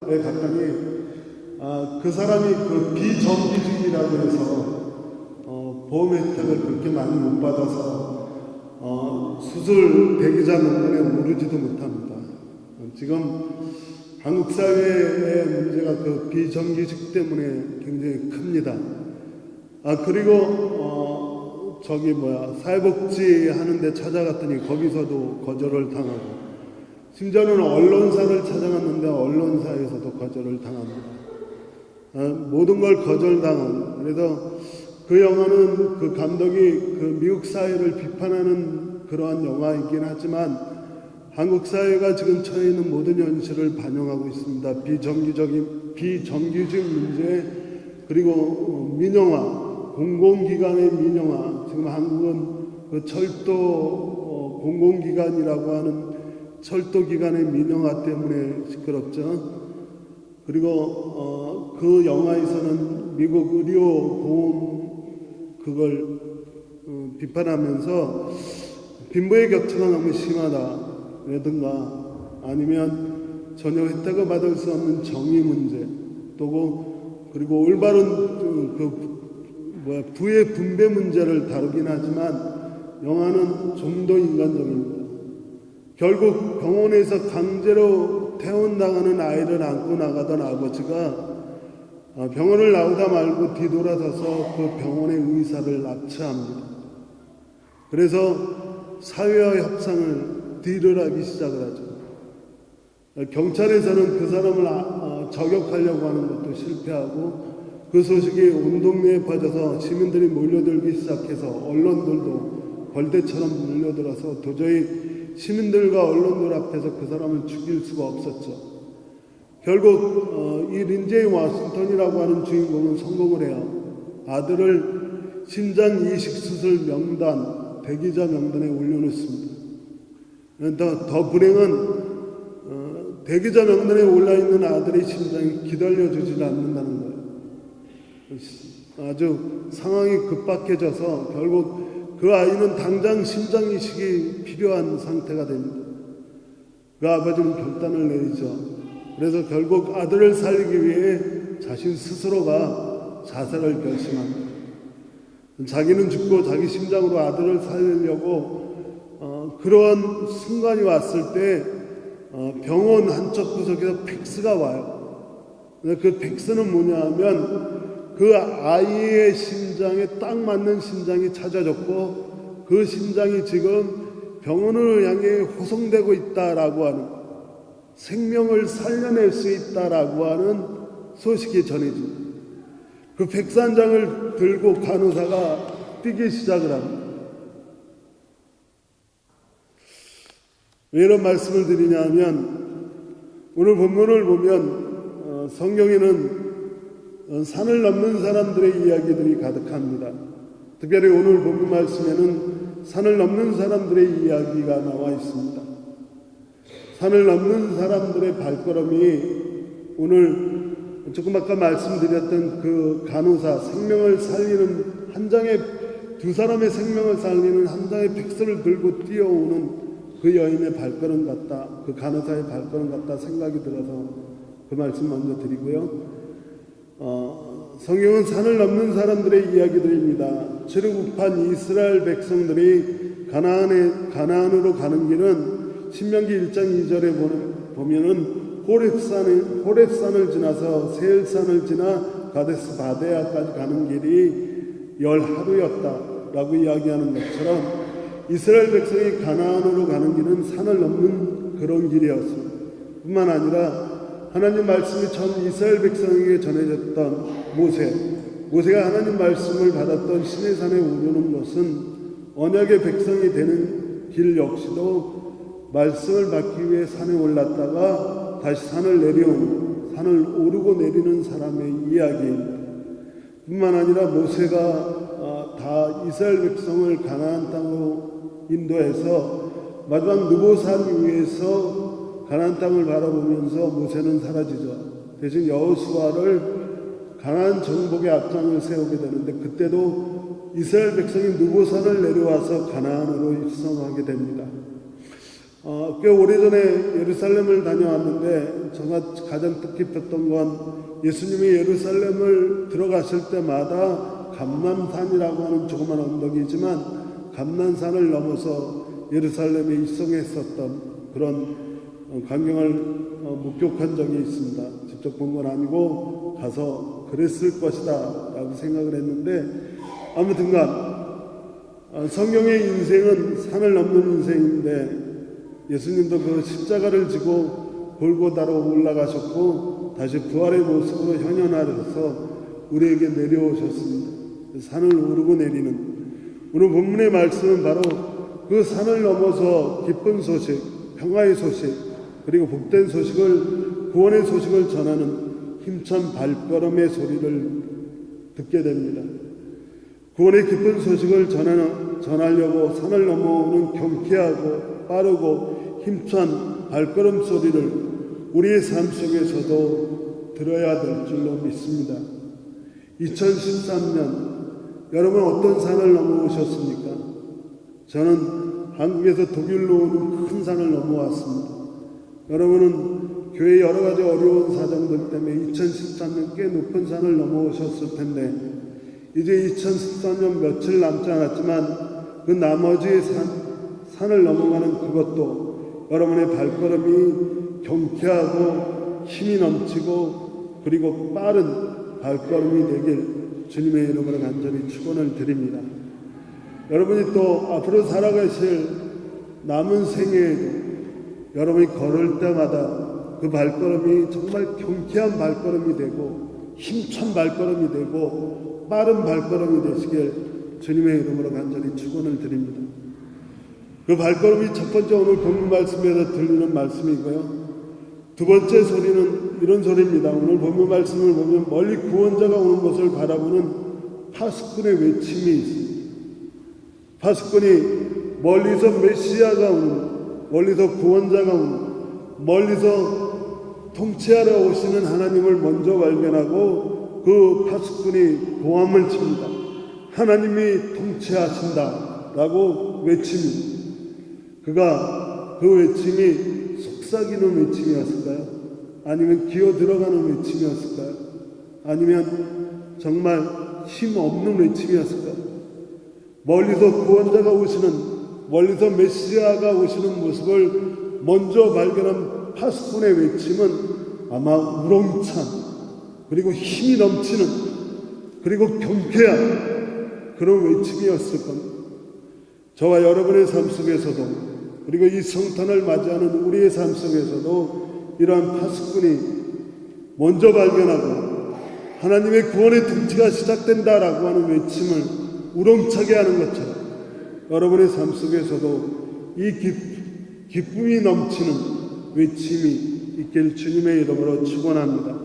갔더니 그 사람이 그 비정규직이라고 해서 보험 혜택을 그렇게 많이 못 받아서 수술 대기자 명단에 오르지도 못합니다. 지금 한국 사회의 문제가 그 비정규직 때문에 굉장히 큽니다. 그리고 사회복지 하는데 찾아갔더니 거기서도 거절을 당하고, 심지어는 언론사를 찾아갔는데 언론사에서도 거절을 당합니다. 모든 걸 거절당한. 그래서 그 영화는 그 감독이 그 미국 사회를 비판하는 그러한 영화이긴 하지만 한국 사회가 지금 처해 있는 모든 현실을 반영하고 있습니다. 비정규직 문제, 그리고 민영화, 공공기관의 민영화. 지금 한국은 그 철도 공공기관이라고 하는 철도기관의 민영화 때문에 시끄럽죠. 그리고 그 영화에서는 미국 의료보험 그걸 비판하면서 빈부의 격차가 너무 심하다라든가, 아니면 전혀 혜택을 받을 수 없는 정의 문제, 또 그리고 올바른 부의 분배 문제를 다루긴 하지만 영화는 좀 더 인간적입니다. 결국 병원에서 강제로 퇴원당하는 아이를 안고 나가던 아버지가 병원을 나오다 말고 뒤돌아서서 그 병원의 의사를 납치합니다. 그래서 사회와 협상을 딜을 하기 시작을 하죠. 경찰에서는 그 사람을 저격하려고 하는 것도 실패하고, 그 소식이 온 동네에 퍼져서 시민들이 몰려들기 시작해서 언론들도 벌떼처럼 몰려들어서 도저히 시민들과 언론들 앞에서 그 사람을 죽일 수가 없었죠. 결국 이 린제이 워싱턴이라고 하는 주인공은 성공을 해요. 아들을 심장 이식 수술 명단, 대기자 명단에 올려놓습니다. 더 불행은 대기자 명단에 올라있는 아들의 심장이 기다려주지 않는다는 거예요. 아주 상황이 급박해져서 결국 그 아이는 당장 심장 이식이 필요한 상태가 됩니다. 그 아버지는 결단을 내리죠. 그래서 결국 아들을 살리기 위해 자신 스스로가 자살을 결심합니다. 자기는 죽고 자기 심장으로 아들을 살리려고 그러한 순간이 왔을 때 병원 한쪽 구석에서 팩스가 와요. 그 팩스는 뭐냐 하면 그 아이의 심장에 딱 맞는 심장이 찾아졌고, 그 심장이 지금 병원을 향해 호송되고 있다라고 하는, 생명을 살려낼 수 있다라고 하는 소식이 전해집니다. 그 팩스 한 장을 들고 간호사가 뛰기 시작을 합니다. 왜 이런 말씀을 드리냐면, 오늘 본문을 보면 성경에는 산을 넘는 사람들의 이야기들이 가득합니다. 특별히 오늘 본문 말씀에는 산을 넘는 사람들의 이야기가 나와 있습니다. 산을 넘는 사람들의 발걸음이 오늘 조금 아까 말씀드렸던 그 간호사, 생명을 살리는 한 장의, 두 사람의 생명을 살리는 한 장의 팩스를 들고 뛰어오는 그 여인의 발걸음 같다, 그 간호사의 발걸음 같다 생각이 들어서 그 말씀 먼저 드리고요. 성경은 산을 넘는 사람들의 이야기들입니다. 출애굽한 이스라엘 백성들이 가나안으로 가는 길은 신명기 1장 2절에 보면은 호렙산을 지나서 세일산을 지나 가데스 바데아까지 가는 길이 10하루였다라고 이야기하는 것처럼 이스라엘 백성이 가나안으로 가는 길은 산을 넘는 그런 길이었습니다. 뿐만 아니라 하나님 말씀이 전 이스라엘 백성에게 전해졌던 모세가 하나님 말씀을 받았던 시내산에 오르는 것은 언약의 백성이 되는 길 역시도 말씀을 받기 위해 산에 올랐다가 다시 산을 오르고 내리는 사람의 이야기입니다. 뿐만 아니라 모세가 다 이스라엘 백성을 가나안 땅으로 인도해서 마지막 느보산 위에서 가나안 땅을 바라보면서 모세는 사라지죠. 대신 여호수아를 가나안 정복의 앞장을 세우게 되는데, 그때도 이스라엘 백성이 느보산을 내려와서 가나안으로 입성하게 됩니다. 꽤 오래전에 예루살렘을 다녀왔는데 제가 가장 뜻깊었던 건 예수님이 예루살렘을 들어가실 때마다 감람산이라고 하는 조그만 언덕이지만 감람산을 넘어서 예루살렘에 입성했었던 그런 광경을 목격한 적이 있습니다. 직접 본 건 아니고 가서 그랬을 것이다 라고 생각을 했는데, 아무튼간 성경의 인생은 산을 넘는 인생인데 예수님도 그 십자가를 지고 골고다로 올라가셨고 다시 부활의 모습으로 현현하셔서 우리에게 내려오셨습니다. 산을 오르고 내리는 오늘 본문의 말씀은 바로 그 산을 넘어서 기쁜 소식, 평화의 소식, 그리고 복된 소식을, 구원의 소식을 전하는 힘찬 발걸음의 소리를 듣게 됩니다. 구원의 기쁜 소식을 전하려고 산을 넘어오는 경쾌하고 빠르고 힘찬 발걸음 소리를 우리의 삶 속에서도 들어야 될 줄로 믿습니다. 2013년 여러분 어떤 산을 넘어오셨습니까? 저는 한국에서 독일로 오는 큰 산을 넘어왔습니다. 여러분은 교회 여러 가지 어려운 사정들 때문에 2013년 꽤 높은 산을 넘어오셨을 텐데 이제 2013년 며칠 남지 않았지만 그 나머지 산을 넘어가는 그것도 여러분의 발걸음이 경쾌하고 힘이 넘치고 그리고 빠른 발걸음이 되길 주님의 이름으로 간절히 축원을 드립니다. 여러분이 또 앞으로 살아가실 남은 생애에도 여러분이 걸을 때마다 그 발걸음이 정말 경쾌한 발걸음이 되고 힘찬 발걸음이 되고 빠른 발걸음이 되시길 주님의 이름으로 간절히 축원을 드립니다. 그 발걸음이 첫 번째 오늘 본문 말씀에서 들리는 말씀이고요. 두 번째 소리는 이런 소리입니다. 오늘 본문 말씀을 보면 멀리 구원자가 오는 것을 바라보는 파수꾼의 외침이 있습니다. 파수꾼이 멀리서 메시아가 오는, 멀리서 구원자가 오는, 멀리서 통치하러 오시는 하나님을 먼저 발견하고 그 파수꾼이 고함을 칩니다. 하나님이 통치하신다 라고 외칩니다. 그가 그 외침이 속삭이는 외침이었을까요? 아니면 기어 들어가는 외침이었을까요? 아니면 정말 힘 없는 외침이었을까요? 멀리서 구원자가 오시는, 멀리서 메시아가 오시는 모습을 먼저 발견한 파수꾼의 외침은 아마 우렁찬, 그리고 힘이 넘치는, 그리고 경쾌한 그런 외침이었을 겁니다. 저와 여러분의 삶 속에서도, 그리고 이 성탄을 맞이하는 우리의 삶 속에서도 이러한 파수꾼이 먼저 발견하고 하나님의 구원의 통치가 시작된다라고 하는 외침을 우렁차게 하는 것처럼 여러분의 삶 속에서도 이 기쁨이 넘치는 외침이 있길 주님의 이름으로 축원합니다.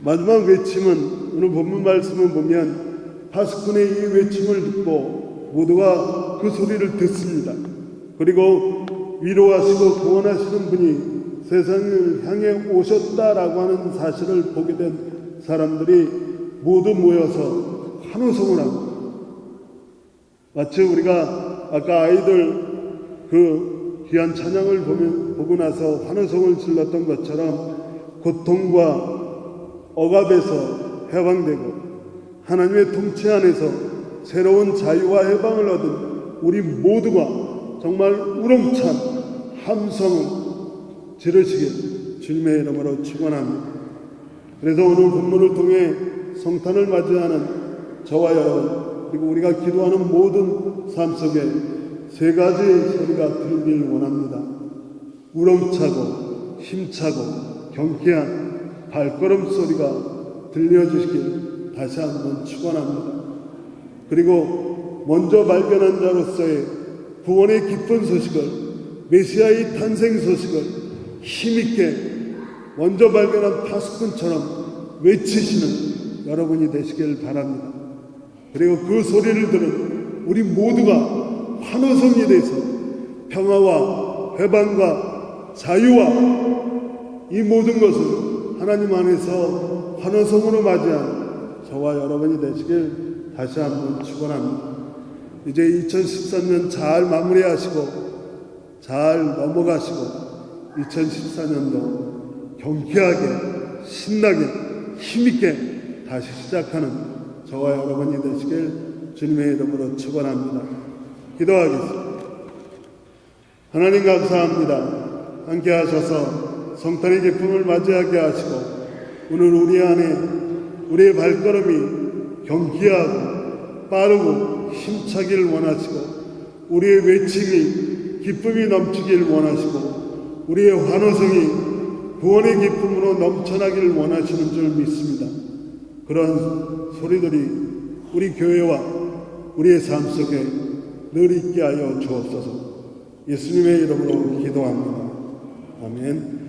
마지막 외침은 오늘 본문 말씀을 보면 파수꾼의 이 외침을 듣고 모두가 그 소리를 듣습니다. 그리고 위로하시고 구원하시는 분이 세상을 향해 오셨다라고 하는 사실을 보게 된 사람들이 모두 모여서 환호성을 합니다. 마치 우리가 아까 아이들 그 귀한 찬양을 보고 나서 환호성을 질렀던 것처럼 고통과 억압에서 해방되고 하나님의 통치 안에서 새로운 자유와 해방을 얻은 우리 모두가 정말 우렁찬 함성을 지르시길 주님의 이름으로 축원합니다. 그래서 오늘 본문을 통해 성탄을 맞이하는 저와 여러분, 그리고 우리가 기도하는 모든 삶 속에 세 가지 소리가 들리길 원합니다. 우렁차고 힘차고 경쾌한 발걸음 소리가 들려주시길 다시 한번 축원합니다. 그리고 먼저 발견한 자로서의 구원의 기쁜 소식을, 메시아의 탄생 소식을 힘있게 먼저 발견한 파수꾼처럼 외치시는 여러분이 되시길 바랍니다. 그리고 그 소리를 들은 우리 모두가 환호성이 돼서 평화와 회방과 자유와 이 모든 것을 하나님 안에서 환호성으로 맞이한 저와 여러분이 되시길 다시 한번 축원합니다. 이제 2013년 잘 마무리하시고 잘 넘어가시고 2014년도 경쾌하게 신나게 힘있게 다시 시작하는 저와 여러분이 되시길 주님의 이름으로 축원합니다. 기도하겠습니다. 하나님 감사합니다. 함께 하셔서 성탄의 기쁨을 맞이하게 하시고 오늘 우리 안에 우리의 발걸음이 경쾌하고 빠르고 힘차길 원하시고 우리의 외침이 기쁨이 넘치길 원하시고 우리의 환호성이 구원의 기쁨으로 넘쳐나길 원하시는 줄 믿습니다. 그런 소리들이 우리 교회와 우리의 삶 속에 늘 있게 하여 주옵소서. 예수님의 이름으로 기도합니다. 아멘.